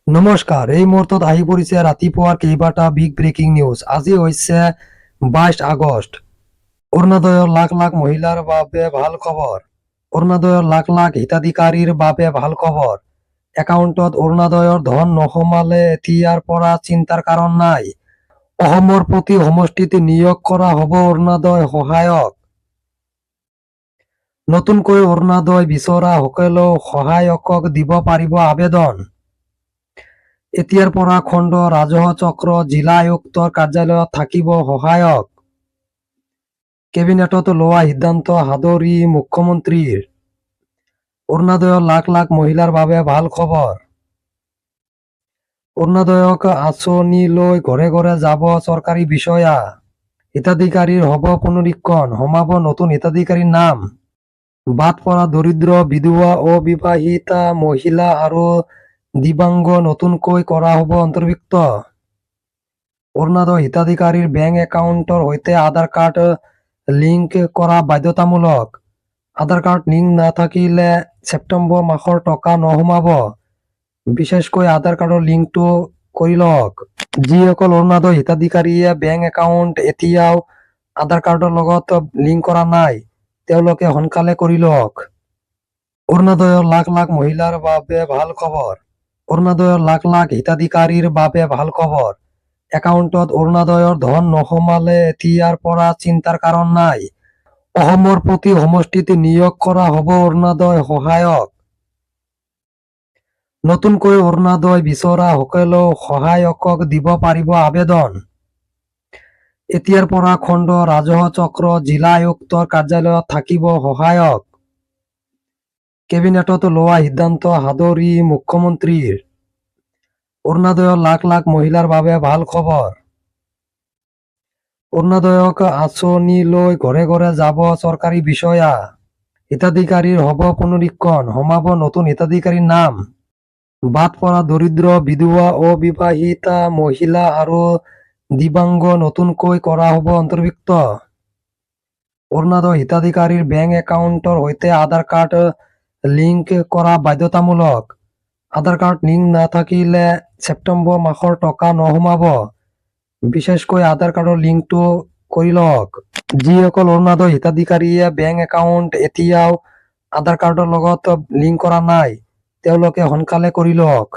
নমস্কাৰ, এই মুহূৰ্তত আহি পৰিছে ৰাতিপুৱাৰ কেইবাটা বিগ ব্ৰেকিং নিউজ। আজি হৈছে 22 আগষ্ট। অৰুণোদয়ৰ লাখ লাখ মহিলাৰ বাবে ভাল খবৰ। অৰুণোদয়ৰ লাখ লাখ হিতাধিকাৰীৰ বাবে ভাল খবৰ। একাউণ্টত অৰুণোদয়ৰ ধন নোসোমালে এতিয়াৰ পৰা চিন্তাৰ কাৰণ নাই। অসমৰ প্ৰতি সমষ্টিত নিয়োগ কৰা হ'ব অৰুণোদয় সহায়ক। নতুনকৈ অৰুণোদয় বিচৰা সকলেও সহায়কক দিব পাৰিব আবেদন। এতিয়াৰ পৰা খণ্ড ৰাজহ চক্ৰ জিলা আয়ুক্তৰ কাৰ্যালয়ত থাকিব সহায়ক। কেবিনেটত লোৱা সিদ্ধান্ত সাদৰি মুখ্যমন্ত্ৰীৰ। অৰুণোদয়ৰ লাখ লাখ মহিলাৰ বাবে ভাল খবৰ। অৰুণোদয়ক আঁচনিলৈ ঘৰে ঘৰে যাব চৰকাৰী বিষয়া। হিতাধিকাৰীৰ হ'ব পুনৰীক্ষণ, সোমাব নতুন হিতাধিকাৰীৰ নাম। বাদ পৰা দৰিদ্ৰ, বিধৱা, অবিবাহিতা মহিলা আৰু দিব্যাংগ নতুনকৈ কৰা হ'ব অন্তৰ্ভুক্ত। অৰুণোদয় হিতাধিকাৰীৰ বেংক একাউণ্টৰ সৈতে আধাৰ কাৰ্ড লিংক কৰা বাধ্যতামূলক। আধাৰ কাৰ্ড লিংক নাথাকিলে ছেপ্টেম্বৰ মাহৰ টকা নোসোমাব। বিশেষকৈ আধাৰ কাৰ্ডৰ লিংকটো কৰি লওক। যিসকল অৰুণোদয় হিতাধিকাৰীয়ে বেংক একাউণ্ট এতিয়াও আধাৰ কাৰ্ডৰ লগত লিংক কৰা নাই, তেওঁলোকে সোনকালে কৰি লওক। অৰুণোদয়ৰ লাখ লাখ মহিলাৰ বাবে ভাল খবৰ। অৰুণোদয়ৰ লাখ লাখ হিতাধিকাৰীৰ বাবে ভাল খবৰ। একাউণ্টত অৰুণোদয়ৰ ধন নোসোমালে এতিয়াৰ পৰা চিন্তাৰ কাৰণ নাই। অসমৰ প্ৰতি সমষ্টিত নিয়োগ কৰা হ'ব অৰুণোদয় সহায়ক। নতুনকৈ অৰুণোদয় বিচৰা সকলেও সহায়কক দিব পাৰিব আবেদন। এতিয়াৰ পৰা খণ্ড ৰাজহ চক্ৰ জিলা আয়ুক্তৰ কাৰ্যালয়ত থাকিব সহায়ক। কেবিনেটত লোৱা সিদ্ধান্ত সাদৰি মুখ্যমন্ত্ৰীৰ। অৰুণোদয়ৰ লাখ লাখ মহিলাৰ বাবে ভাল খবৰ। অৰুণোদয়ক আঁচনিলৈ ঘৰে ঘৰে যাব চৰকাৰী বিষয়া। হিতাধিকাৰীৰ হ'ব পুনৰীক্ষণ, সোমাব নতুন হিতাধিকাৰীৰ নাম। বাদ পৰা দৰিদ্ৰ, বিধৱা, অবিবাহিতা মহিলা আৰু দিব্যাংগ নতুনকৈ কৰা হ'ব অন্তৰ্ভুক্ত। অৰুণোদয় হিতাধিকাৰীৰ বেংক একাউণ্টৰ সৈতে আধাৰ কাৰ্ড লিংক কৰা বাধ্যতামূলক। আধাৰ কাৰ্ড লিংক নাথাকিলে ছেপ্টেম্বৰ মাহৰ টকা নোসোমাব। বিশেষকৈ আধাৰ কাৰ্ডৰ লিংকটো কৰি লওক। যিসকল অৰুণোদয় হিতাধিকাৰীয়ে বেংক একাউণ্ট এতিয়াও আধাৰ কাৰ্ডৰ লগত লিংক কৰা নাই, তেওঁলোকে সোনকালে কৰি লওক।